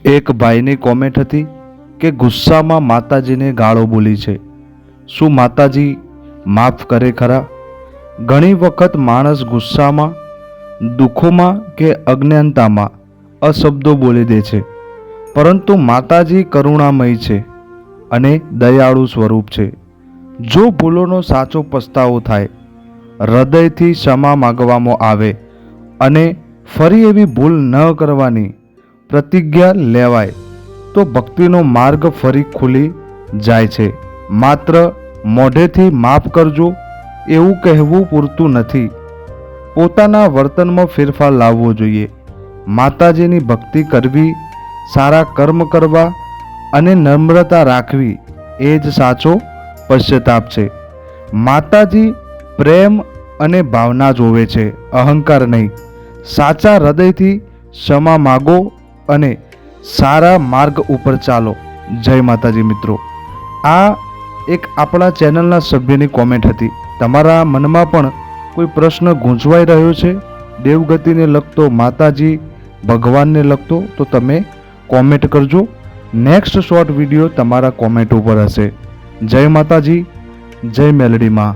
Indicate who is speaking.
Speaker 1: એક ભાઈની કોમેન્ટ હતી કે ગુસ્સામાં માતાજીને ગાળો બોલી છે, શું માતાજી માફ કરે ખરા? ઘણી વખત માણસ ગુસ્સામાં, દુઃખોમાં કે અજ્ઞાનતામાં અશબ્દો બોલી દે છે, પરંતુ માતાજી કરુણામય છે અને દયાળુ સ્વરૂપ છે. જો ભૂલોનો સાચો પસ્તાવો થાય, હૃદયથી ક્ષમા માગવામાં આવે અને ફરી એવી ભૂલ ન કરવાની પ્રતિજ્ઞા લેવાય તો ભક્તિનો માર્ગ ફરી ખુલી જાય છે. માત્ર મોઢેથી માફ કરજો એવું કહેવું પૂરતું નથી, પોતાના વર્તનમાં ફેરફાર લાવવો જોઈએ. માતાજીની ભક્તિ કરવી, સારા કર્મ કરવા અને નમ્રતા રાખવી એ જ સાચો પશ્ચાતાપ છે. માતાજી પ્રેમ અને ભાવના જોવે છે, અહંકાર નહીં. સાચા હૃદયથી ક્ષમા માગો અને સારા માર્ગ ઉપર ચાલો. જય માતાજી મિત્રો. આ એક આપણા ચેનલના સભ્યની કોમેન્ટ હતી. તમારા મનમાં પણ કોઈ પ્રશ્ન ગૂંચવાઈ રહ્યો છે દેવગતિને લગતો, માતાજી ભગવાનને લગતો, તો તમે કોમેન્ટ કરજો. નેક્સ્ટ શોર્ટ વિડીયો તમારા કોમેન્ટ ઉપર હશે. જય માતાજી, જય મેલડીમાં.